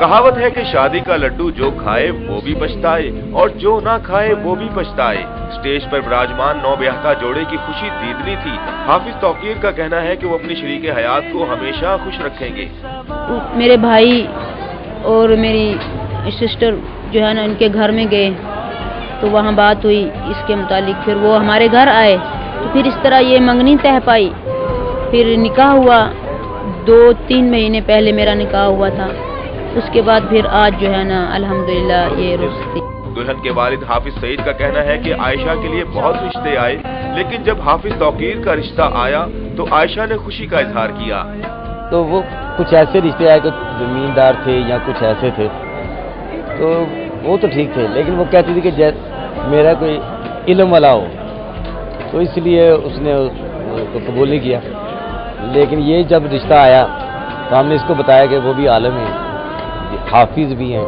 कहावत है कि शादी का लड्डू जो खाए वो भी पछताए और जो ना खाए वो भी पछताए। स्टेज पर विराजमान नौ ब्याहता जोड़े की खुशी दीदनी थी। हाफिज तौकीर का कहना है कि वो अपनी शरीके हयात को हमेशा खुश रखेंगे। मेरे भाई और मेरी सिस्टर जो है ना, उनके घर में गए तो वहाँ बात हुई इसके मुतालिक। फिर वो हमारे घर आए तो फिर इस तरह ये मंगनी तह पाई। फिर निकाह हुआ, 2-3 महीने पहले मेरा निकाह हुआ था। उसके बाद फिर आज जो है ना अल्हम्दुलिल्लाह ये रुश्ती। दुल्हन के वालिद हाफिज सईद का कहना है कि आयशा के लिए बहुत रिश्ते आए, लेकिन जब हाफिज तौकीर का रिश्ता आया तो आयशा ने खुशी का इजहार किया। तो वो कुछ ऐसे रिश्ते आए, कुछ जमींदार थे या कुछ ऐसे थे, तो वो तो ठीक थे, लेकिन वो कहती थी कि मेरा कोई इल्म वाला हो, तो इसलिए उसने उसको कबूल नहीं किया। लेकिन ये जब रिश्ता आया तो हमने इसको बताया कि वो भी आलम है, हाफिज भी हैं,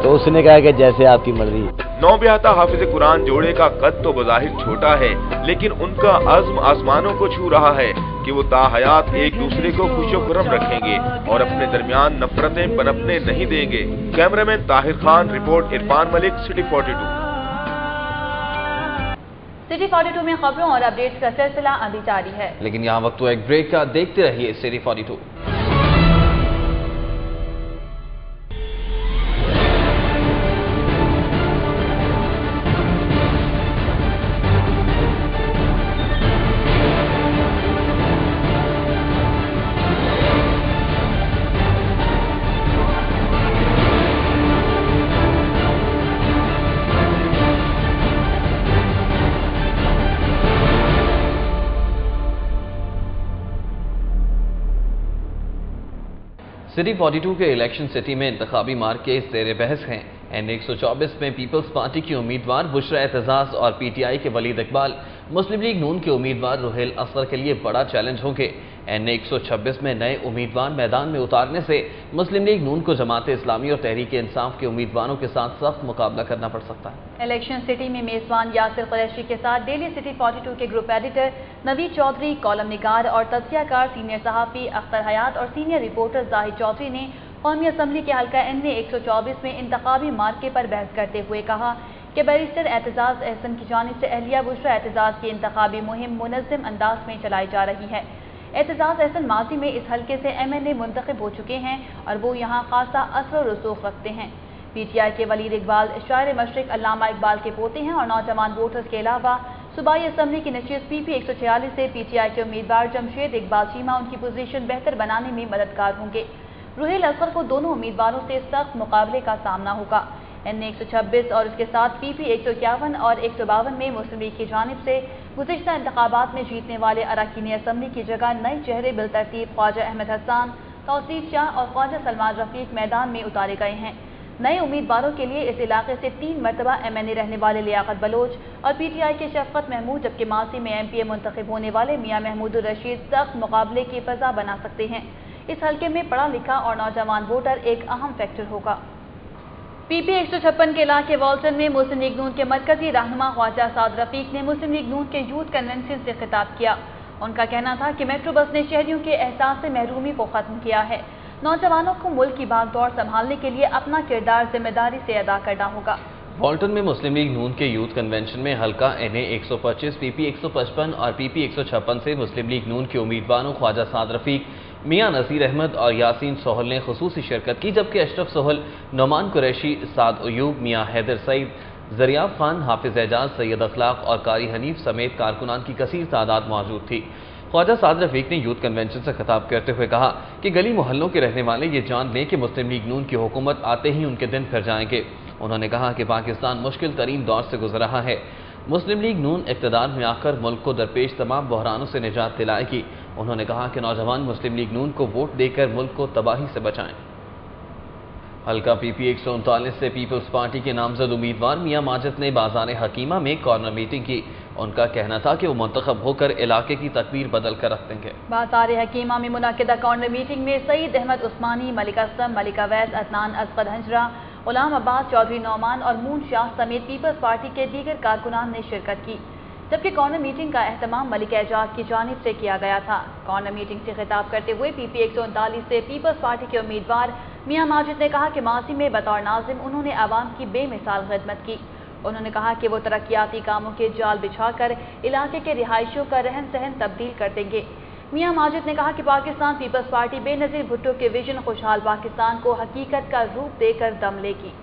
तो उसने कहा कि जैसे आपकी मर्जी। नौ ब्याहता हाफिज कुरान जोड़े का कद तो बज़ाहिर छोटा है, लेकिन उनका अज़्म आसमानों को छू रहा है कि वो ताहयात एक दूसरे को खुशो-खुर्रम रखेंगे और अपने दरमियान नफरतें पनपने नहीं देंगे। Cameraman Tahir Khan, report Irfan Malik, city 42। City 42 में खबरों और अपडेट्स का सिलसिला अभी जारी है, लेकिन यहाँ वक्त हुआ एक ब्रेक का। देखते रहिए सिटी 42। सिटी 42 के इलेक्शन सिटी में इंतखाबी मार्के ज़ेर बहस हैं। N124 में पीपल्स पार्टी की उम्मीदवार बुशरा एतजाज और PTI के वलीद इकबाल मुस्लिम लीग नून के उम्मीदवार रुहेल असगर के लिए बड़ा चैलेंज होंगे। N126 में नए उम्मीदवार मैदान में उतारने से मुस्लिम लीग नून को जमात इस्लामी और तहरीक इंसाफ के उम्मीदवारों के साथ सख्त मुकाबला करना पड़ सकता है। इलेक्शन सिटी में मेजबान यासिर कुरैशी के साथ डेली सिटी 42 के group editor Naveed Chaudhry, column निगार और तज्जियाकार सीनियर सहाफ़ी अख्तर हयात और सीनियर रिपोर्टर जाहिद चौधरी ने कौमी असम्बली के हल्का N124 में इंतखाबी मार्के पर बहस करते हुए कहा कि बैरिस्टर एतजाज अहसन की जानिब से अहलिया बुशरा एतजाज की इंतखाबी मुहिम मुनज़्ज़म अंदाज में चलाई जा रही है। एतजाज अहसन माजी में इस हल्के से MNA मुंतखब हो चुके हैं और वो यहाँ खासा असर और रसूख रखते हैं। PTI के वलीद इकबाल शायर मशरिक अल्लामा इकबाल के पोते हैं और नौजवान वोटर्स के अलावा सूबाई असम्बली की नशिस्त PP 146 से PTI के उम्मीदवार जमशेद इकबाल चीमा उनकी पोजीशन बेहतर बनाने में मददगार होंगे। रुहेल असगर को दोनों उम्मीदवारों से सख्त मुकाबले का सामना होगा। N126 और इसके साथ PP 151 और 152 में मुस्लिम लीग की जानिब से गुज़िश्ता इंतखाबात में जीतने वाले अरकान असम्बली की जगह नए चेहरे बिलतरतीब ख्वाजा अहमद हसन, तौसीफ शाह और ख्वाजा सलमान रफीक मैदान में उतारे गए हैं। नए उम्मीदवारों के लिए इस इलाके से 3 मरतबा MNA रहने वाले लियाकत बलोच और PTI के शफकत महमूद, जबकि मासी में MPA मुंतखब होने वाले मियां महमूद रशीद सख्त मुकाबले की फजा बना सकते हैं। इस हल्के में पढ़ा लिखा और नौजवान वोटर एक अहम फैक्टर होगा। PP 156 के इलाके वाल्टन में मुस्लिम लीग नून के मरकजी रहनुमा ख्वाजा साद रफीक ने मुस्लिम लीग नून के यूथ कन्वेंशन से खिताब किया। उनका कहना था कि मेट्रो बस ने शहरियों के एहसास से महरूमी को खत्म किया है। नौजवानों को मुल्क की भागदौड़ संभालने के लिए अपना किरदार जिम्मेदारी से अदा करना होगा। वाल्टन में मुस्लिम लीग नून के यूथ कन्वेंशन में हल्का NA125, PP 155 और PP 156 से मुस्लिम लीग नून के उम्मीदवारों ख्वाजा साद रफीक, मियां नसीर अहमद और यासीन सोहल ने खुसूसी शिरकत की, जबकि अशरफ सोहल, नौमान कुरैशी, साद अयूब, मियां हैदर सईद, जरियाब खान, हाफिज एजाज, सैयद अखलाक और कारी हनीफ समेत कारकुनान की कसीर तादाद मौजूद थी। ख्वाजा साद रफीक ने यूथ कन्वेंशन से खिताब करते हुए कहा कि गली मोहल्लों के रहने वाले ये जान लें कि मुस्लिम लीग नून की हुकूमत आते ही उनके दिन फिर जाएंगे। उन्होंने कहा कि पाकिस्तान मुश्किल तरीन दौर से गुजर रहा है। मुस्लिम लीग नून इक़्तिदार में आकर मुल्क को दरपेश तमाम बहरानों से निजात दिलाएगी। उन्होंने कहा कि नौजवान मुस्लिम लीग नून को वोट देकर मुल्क को तबाही से बचाएं। हल्का PP 139 से पीपल्स पार्टी के नामजद उम्मीदवार मियां माजिद ने बाजार हकीमा में कॉर्नर मीटिंग की। उनका कहना था कि वो मुंतखब होकर इलाके की तकदीर बदल कर रख देंगे। बाजार हकीमा में मुनाकिदा कॉर्नर मीटिंग में सईद अहमद उस्मानी, मलिक असलम, मलिका वैस, अदनान असगर हंजरा, गुलाम अब्बास चौधरी नौमान और मून शाह समेत पीपल्स पार्टी के दीगर कारकुनान ने शिरकत की, जबकि कॉर्नर मीटिंग का एहतमाम मलिक एजाज की जानिब से किया गया था। कॉर्नर मीटिंग से खिताब करते हुए PP 139 से पीपल्स पार्टी के उम्मीदवार मियां माजिद ने कहा कि माजी में बतौर नाजिम उन्होंने आवाम की बेमिसाल खिदमत की। उन्होंने कहा कि वो तरक्याती कामों के जाल बिछाकर इलाके के रिहायशियों का रहन सहन तब्दील कर देंगे। मियां माजिद ने कहा कि पाकिस्तान पीपल्स पार्टी बेनज़ीर भुट्टो के विजन खुशहाल पाकिस्तान को हकीकत का रूप देकर दम लेगी।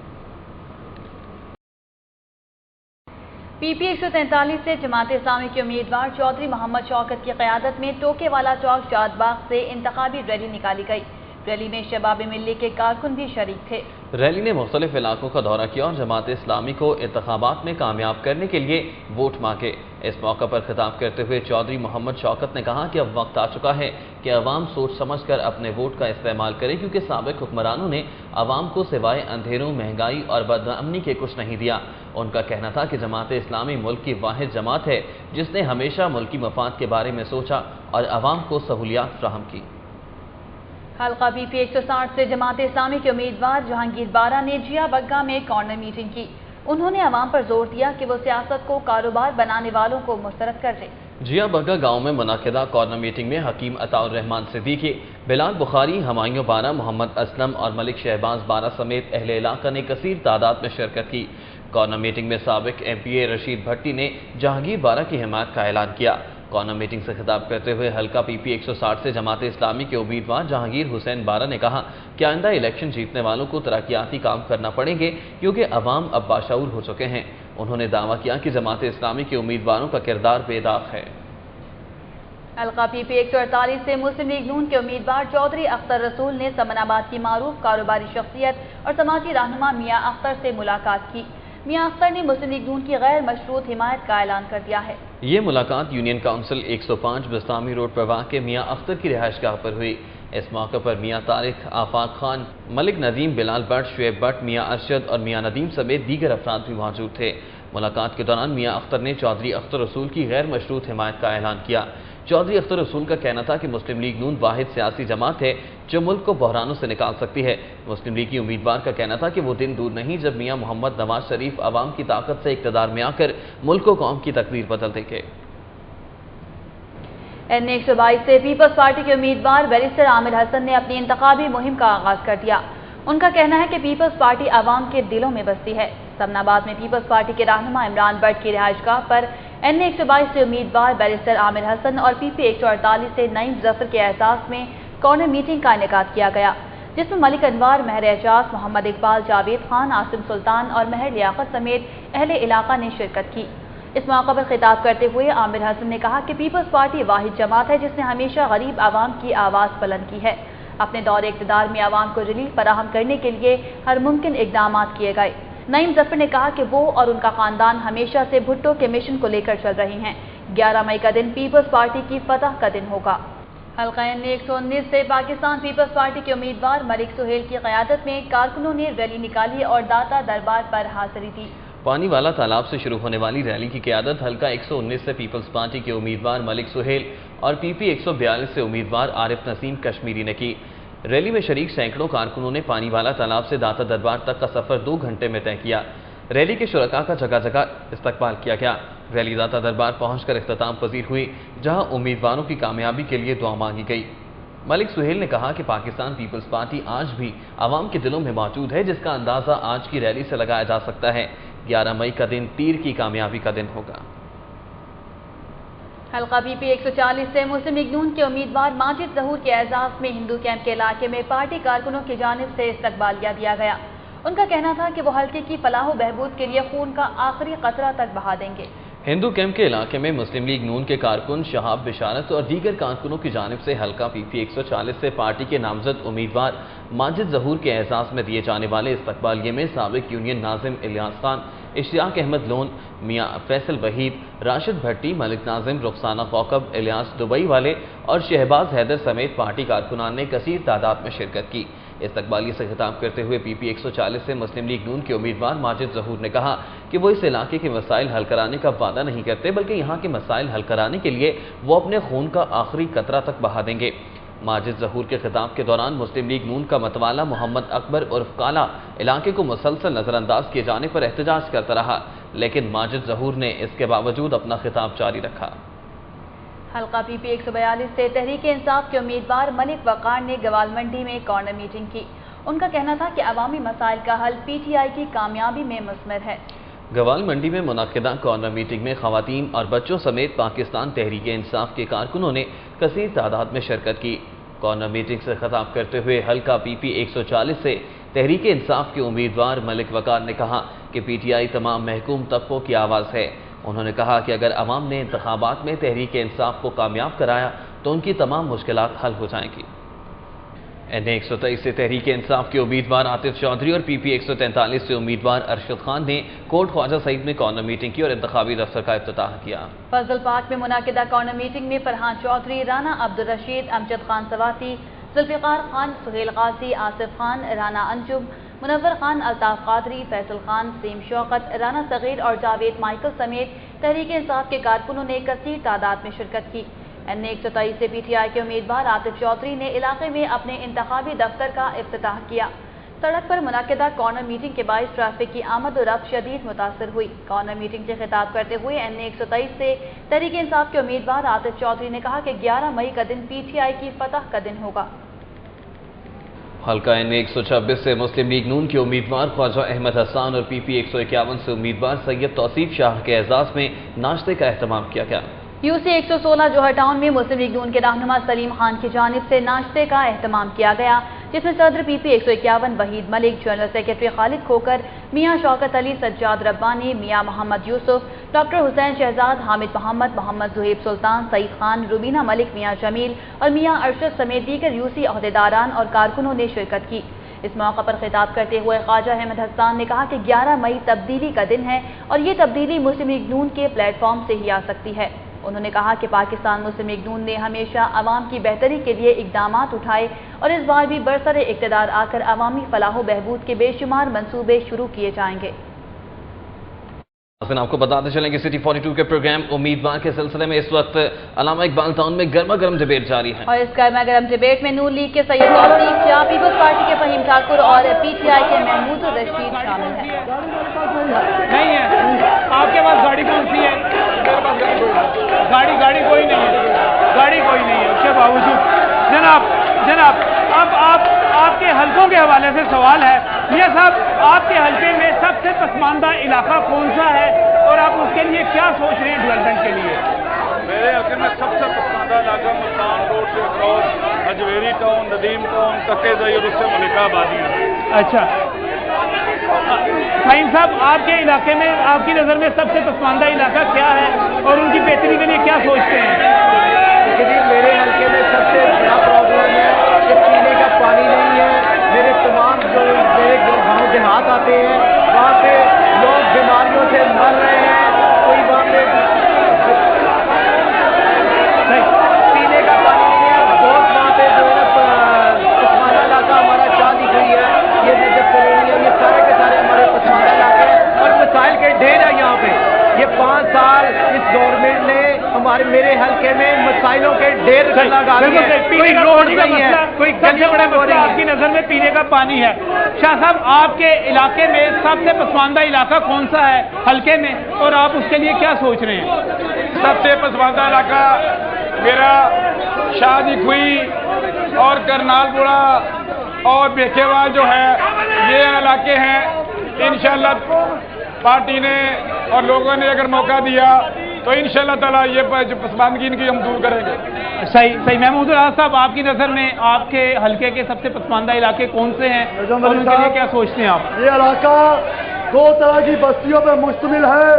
PP 143 से जमात इस्लामी के उम्मीदवार चौधरी मोहम्मद शौकत की क़यादत में टोकेवाला चौक शादबाग से इंतखाबी रैली निकाली गई। रैली में शबाब मिल्ली के कारकुन भी शरीक थे। रैली ने मुख्तलिफ इलाकों का दौरा किया और जमात इस्लामी को इंतखाबात में कामयाब करने के लिए वोट मांगे। इस मौके पर खिताब करते हुए चौधरी मोहम्मद शौकत ने कहा कि अब वक्त आ चुका है कि अवाम सोच समझ कर अपने वोट का इस्तेमाल करें, क्योंकि साबिक हुक्मरानों ने अवाम को सिवाय अंधेरों, महंगाई और बदअमनी के कुछ नहीं दिया। उनका कहना था कि जमात इस्लामी मुल्क की वाहिद जमात है जिसने हमेशा मुल्की मफाद के बारे में सोचा और अवाम को सहूलियात फ्राहम की। हल्का PP 160 से जमात इस्लामी के उम्मीदवार जहांगीर बारा ने जिया बग्गा में कॉर्नर मीटिंग की। उन्होंने अवाम पर जोर दिया कि वो सियासत को कारोबार बनाने वालों को मुस्तरद कर दे। जिया बग्गा गांव में मुनाकिदा कॉर्नर मीटिंग में हकीम अताउर रहमान सिद्दीकी, बिलाल बुखारी, हमायूं बारा, मोहम्मद असलम और मलिक शहबाज बारा समेत अहले इलाका ने कसीर तादाद में शिरकत की। कॉर्नर मीटिंग में साबिक MPA रशीद भट्टी ने जहांगीर बारा की हिमायत का ऐलान किया। कॉर्नर मीटिंग से खिताब करते हुए हल्का PP 160 से जमात इस्लामी के उम्मीदवार जहांगीर हुसैन बारा ने कहा कि आइंदा इलेक्शन जीतने वालों को तरक्याती काम करना पड़ेंगे, क्योंकि अवाम अब बाशऊर हो चुके हैं। उन्होंने दावा किया कि जमात इस्लामी के उम्मीदवारों का किरदार बेदाग है। हल्का PP 148 से मुस्लिम लीग नून के उम्मीदवार चौधरी अख्तर रसूल ने समनाबाद की मारूफ कारोबारी शख्सियत और समाजी रहनुमा मियां अख्तर से मुलाकात की। मियां अख्तर ने मुस्लिम लीग नून की गैर मशरूत हिमायत का ऐलान कर दिया है। ये मुलाकात यूनियन काउंसिल 105 बिस्तामी रोड पर वाक़ मियां अख्तर की रिहाइशगाह पर हुई। اس موقع پر میاں طارق آفاق خان، ملک ندیم، بلال بٹ، شعیب بٹ، میاں ارشد اور میاں ندیم سمیت دیگر افراد بھی موجود تھے۔ ملاقات کے دوران میاں اختر نے چودھری اختر رسول کی غیر مشروط حمایت کا اعلان کیا۔ چودھری اختر رسول کا کہنا تھا کہ مسلم لیگ نون واحد سیاسی جماعت ہے جو ملک کو بحرانوں سے نکال سکتی ہے۔ مسلم لیگ کی امیدوار کا کہنا تھا کہ وہ دن دور نہیں جب میاں محمد نواز شریف عوام کی طاقت سے اقتدار میں آ کر ملک و قوم کی تقدیر بدل دیں گے۔ این 122 سے پیپلز پارٹی کے امیدوار بیرسٹر عامر حسن نے اپنی انتخابی مہم کا آغاز کر دیا۔ ان کا کہنا ہے کہ پیپلز پارٹی عوام کے دلوں میں بستی ہے۔ سمنا آباد میں پیپلز پارٹی کے رہنما عمران بٹ کی رہائش گاہ پر این 122 سے امیدوار بیرسٹر عامر حسن اور پی پی 148 سے نعیم ظفر کے اعزاز میں کارنر میٹنگ کا انعقاد کیا گیا، جس میں ملک انوار، مہر اعجاز، محمد اقبال، جاوید خان، عاصم سلطان اور مہر لیاقت سمیت اہل علاقہ نے شرکت کی۔ اس موقع پر خطاب کرتے ہوئے عامر حسن نے کہا کہ پیپلز پارٹی واحد جماعت ہے جس نے ہمیشہ غریب عوام کی آواز بلند کی ہے۔ اپنے دور اقتدار میں عوام کو ریلیف فراہم کرنے کے لیے ہر ممکن اقدامات کیے گئے۔ نعیم ظفر نے کہا کہ وہ اور ان کا خاندان ہمیشہ سے بھٹو کے مشن کو لے کر چل رہے ہیں۔ 11 مئی کا دن پیپلز پارٹی کی فتح کا دن ہوگا۔ حلقہ این 119 سے پاکستان پیپلز پارٹی کے امیدوار ملک سہیل کی قیادت میں کارکنوں نے ریلی نکالی اور داتا دربار پر حاضری دی۔ پانی والا تالاب سے شروع ہونے والی ریلی کی قیادت حلقہ 119 سے پیپلز پارٹی کے امیدوار ملک سہیل اور پی پی 142 سے امیدوار عارف نسیم کشمیری نے کی۔ ریلی میں شریک سینکڑوں کارکنوں نے پانی والا تالاب سے داتا دربار تک کا سفر 2 گھنٹے میں طے کیا۔ ریلی کے شرکاء کا جگہ جگہ استقبال کیا گیا۔ ریلی داتا دربار پہنچ کر اختتام پذیر ہوئی، جہاں امیدواروں کی کامیابی کے لیے دعا مانگی گئی۔ ملک سہیل نے کہا کہ پاکستان پیپلز پارٹی آج بھی عوام کے دلوں میں موجود ہے، جس کا اندازہ آج کی ریلی سے لگایا جا سکتا ہے۔ 11 مئی کا دن تیر کی کامیابی کا دن ہوگا۔ حلقہ پی پی 140 سے مسلم لیگ نون کے امیدوار ماجد ظہور کے اعزاز میں ہندو کیمپ کے علاقے میں پارٹی کارکنوں کی جانب سے استقبالیہ دیا گیا۔ ان کا کہنا تھا کہ وہ حلقے کی فلاح و بہبود کے لیے خون کا آخری قطرہ تک بہا دیں گے۔ ہندو کیمپ کے علاقے میں مسلم لیگ نون کے کارکن شہاب بشارت اور دیگر کارکنوں کی جانب سے حلقہ پی پی 140 سے پارٹی کے نامزد امیدوار ماجد ظہور کے اعزاز میں دیے جانے والے استقبالیے میں سابق یونین ناظم الیاس خان، اشتیاق احمد لون، میاں فیصل وحید، راشد بھٹی، ملک ناظم، رخسانہ کوکب، الیاس دبئی والے اور شہباز حیدر سمیت پارٹی کارکنان نے کثیر تعداد میں شرکت کی۔ استقبالیے سے خطاب کرتے ہوئے پی پی 140 سے مسلم لیگ نون کے امیدوار ماجد ظہور نے کہا کہ وہ اس علاقے کے مسائل حل کرانے کا وعدہ نہیں کرتے، بلکہ یہاں کے مسائل حل کرانے کے لیے وہ اپنے خون کا آخری قطرہ تک بہا دیں گے۔ ماجد ظہور کے خطاب کے دوران مسلم لیگ نون کا متوالا محمد اکبر عرف کالا علاقے کو مسلسل نظر انداز کیے جانے پر احتجاج کرتا رہا، لیکن ماجد ظہور نے اس کے باوجود اپنا خطاب جاری رکھا۔ حلقہ پی پی 142 سے تحریک انصاف کے امیدوار ملک وقار نے گوال منڈی میں کارنر میٹنگ کی۔ ان کا کہنا تھا کہ عوامی مسائل کا حل پی ٹی آئی کی کامیابی میں مثمر ہے۔ گوال منڈی میں منعقدہ کارنر میٹنگ میں خواتین اور بچوں سمیت پاکستان تحریک انصاف کے کارکنوں نے کثیر تعداد میں شرکت کی۔ کارنر میٹنگ سے خطاب کرتے ہوئے حلقہ پی پی 140 سے تحریک انصاف کے امیدوار ملک وقار نے کہا کہ پی ٹی آئی تمام محکوم طبقوں کی آواز ہے۔ انہوں نے کہا کہ اگر عوام نے انتخابات میں تحریک انصاف کو کامیاب کرایا تو ان کی تمام مشکلات حل ہو جائیں گی۔ این 123 سے تحریک انصاف کے امیدوار عاطف چودھری اور پی پی 143 سے امیدوار ارشد خان نے کوٹ خواجہ سعید میں کارنر میٹنگ کی اور انتخابی دفتر کا افتتاح کیا۔ فضل پاک میں منعقدہ کارنر میٹنگ میں فرحان چودھری، رانا عبدالرشید، امجد خان سواتی، ذوالفقار خان، سہیل غازی، آصف خان، رانا انجم، منور خان، الطاف قادری، فیصل خان، سیم شوکت، رانا صغیر اور جاوید مائیکل سمیت تحریک انصاف کے کارکنوں نے کثیر تعداد میں شرکت کی۔ این 127 سے پی ٹی آئی کے امیدوار عاطف چودھری نے علاقے میں اپنے انتخابی دفتر کا افتتاح کیا۔ سڑک پر منعقدہ کارنر میٹنگ کے باعث ٹریفک کی آمد و رفت شدید متاثر ہوئی۔ کارنر میٹنگ سے خطاب کرتے ہوئے این 123 سے تحریک انصاف کے امیدوار عاطف چودھری نے کہا کہ 11 مئی کا دن پی ٹی آئی کی فتح کا دن ہوگا۔ حلقہ این 126 سے مسلم لیگ نون کے امیدوار خواجہ احمد حسان اور پی پی 151 سے امیدوار سید توصیف شاہ کے اعزاز میں ناشتے کا اہتمام کیا گیا۔ یو سی 116 جوہر ٹاؤن میں مسلم لیگ نون کے رہنما سلیم خان کی جانب سے ناشتے کا اہتمام کیا گیا، جس میں صدر پی پی 151 وحید ملک، جنرل سیکرٹری خالد کھوکر، میاں شوکت علی، سجاد ربانی، میاں محمد یوسف، ڈاکٹر حسین شہزاد، حامد محمد، محمد زہیب سلطان، سعید خان، روبینہ ملک، میاں جمیل اور میاں ارشد سمیت دیگر یو سی عہدیداران اور کارکنوں نے شرکت کی۔ اس موقع پر خطاب کرتے ہوئے خواجہ احمد حسان نے کہا کہ 11 مئی تبدیلی کا دن ہے اور یہ تبدیلی مسلم لیگ نون کے پلیٹ فارم سے ہی آ سکتی ہے۔ انہوں نے کہا کہ پاکستان مسلم لیگ نون نے ہمیشہ عوام کی بہتری کے لیے اقدامات اٹھائے اور اس بار بھی برسر اقتدار آ کر عوامی فلاح و بہبود کے بے شمار منصوبے شروع کیے جائیں گے۔ آپ کو بتاتے چلیں کہ سٹی 42 کے پروگرام امیدوار کے سلسلے میں اس وقت علامہ اقبال ٹاؤن میں گرما گرم ڈیبیٹ جاری ہے، اور اس گرما گرم ڈیبیٹ میں نون لیگ کے سید توصیف شاہ، پیپلز پارٹی کے فہیم ٹھاکر اور پی ٹی آئی کے محمود الرشید شامل ہیں۔ نہیں ہے آپ کے پاس گاڑی کون سی ہے؟ گاڑی کوئی نہیں ہے، اس کے باوجود جناب اب آپ کے حلقوں کے حوالے سے سوال ہے، میاں صاحب آپ کے حلقے میں سب سے پسماندہ علاقہ کون سا ہے اور آپ اس کے لیے کیا سوچ رہے ہیں ڈیولپمنٹ کے لیے؟ میرے حلقے میں سب سے پسماندہ علاقہ ملتان روڈ سے cross Hajveri town, Nadeem town, Taqi Zai اور اس سے ملکہ آبادی ہے۔ اچھا فہیم صاحب آپ کے علاقے میں آپ کی نظر میں سب سے پسماندہ علاقہ کیا ہے اور ان کی بہتری کے لیے کیا سوچتے ہیں؟ میرے حلقے میں سب سے بڑا پرابلم ہے کہ پینے کا پانی نہیں ہے۔ میرے تمام جو میرے گاؤں دیہات آتے ہیں وہاں پہ لوگ بیماریوں سے مر رہے ہیں، کوئی وہاں پہ پینے کا پانی نہیں ہے۔ بہت وہاں پہ جو ہے پسماندہ علاقہ ہمارا چاندی ہوئی ہے، یہ نجف کالونی ہے، یہ سارے کے سارے ہمارے پسماندہ علاقے ہیں اور مسائل کے ڈھیر ہے یہاں پہ۔ یہ 5 سال اس گورنمنٹ نے میرے حلقے میں مسائلوں کے ڈھیر لگا دیے ہیں، کوئی روڈ نہیں ہے، کوئی گلی بڑا مسئلہ آپ کی نظر میں پینے کا پانی ہے۔ شاہ صاحب آپ کے علاقے میں سب سے پسماندہ علاقہ کون سا ہے حلقے میں اور آپ اس کے لیے کیا سوچ رہے ہیں؟ سب سے پسماندہ علاقہ میرا شاہ جی کھوئی اور کرنال پورا اور بیکھےوال جو ہے یہ علاقے ہیں۔ انشاءاللہ پارٹی نے اور لوگوں نے اگر موقع دیا تو انشاءاللہ تعالیٰ یہ جو پسماندگی ان کی ہم دور کریں گے۔ صحیح محمود الراشد صاحب آپ کی نظر میں آپ کے حلقے کے سب سے پسماندہ علاقے کون سے ہیں اور ان کے لیے کیا سوچتے ہیں آپ؟ یہ علاقہ 2 طرح کی بستیوں پر مشتمل ہے،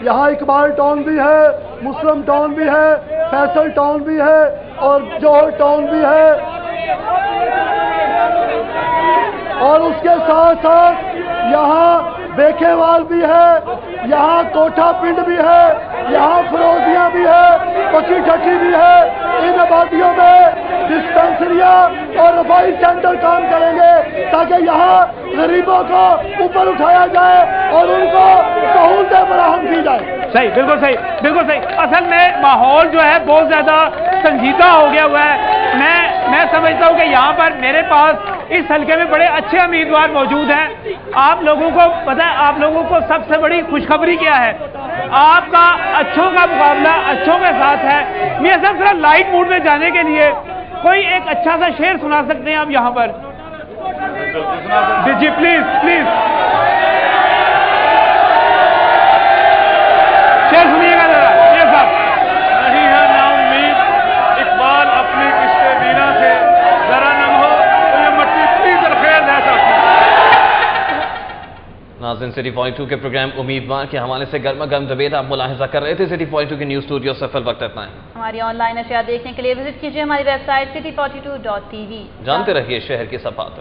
یہاں اقبال ٹاؤن بھی ہے، مسلم ٹاؤن بھی ہے، فیصل ٹاؤن بھی ہے اور جوہر ٹاؤن بھی ہے، اور اس کے ساتھ ساتھ یہاں بیکھےوال بھی ہے، یہاں کوٹھا پنڈ بھی ہے، یہاں فروزیاں بھی ہے، پکی ٹھٹی بھی ہے۔ ان آبادیوں میں ڈسپینسریاں اور رفائی سینٹر کام کریں گے تاکہ یہاں غریبوں کو اوپر اٹھایا جائے اور ان کو سہولتیں فراہم کی جائے۔ صحیح، بالکل صحیح۔ اصل میں ماحول جو ہے بہت زیادہ سنجیدہ ہو گیا ہوا ہے۔ میں سمجھتا ہوں کہ یہاں پر میرے پاس اس حلقے میں بڑے اچھے امیدوار موجود ہیں۔ آپ لوگوں کو پتہ ہے آپ لوگوں کو سب سے بڑی خوشخبری کیا ہے؟ آپ کا اچھوں کا مقابلہ اچھوں کے ساتھ ہے۔ میاں صاحب ذرا لائٹ موڈ میں جانے کے لیے کوئی ایک اچھا سا شعر سنا سکتے ہیں آپ یہاں پر؟ جی پلیز شعر سنیے گا ذرا میاں صاحب۔ نہیں ہے نا امید اقبال اپنی قسط وینا سے، ذرا نم ہو تو یہ مٹی پلیز رخیز ہے ساتھی۔ ناظرین سٹی 42 کے پروگرام امیدوار کے حوالے سے گرما گرم ڈیبیٹ آپ ملاحظہ کر رہے تھے۔ سٹی 42 کے نیوز اسٹوڈیو سے فی الوقت اتنا ہے۔ ہماری آن لائن اشیاء دیکھنے کے لیے وزٹ کیجیے ہماری ویب سائٹ city42.tv۔ جانتے رہیے شہر کی صفحات۔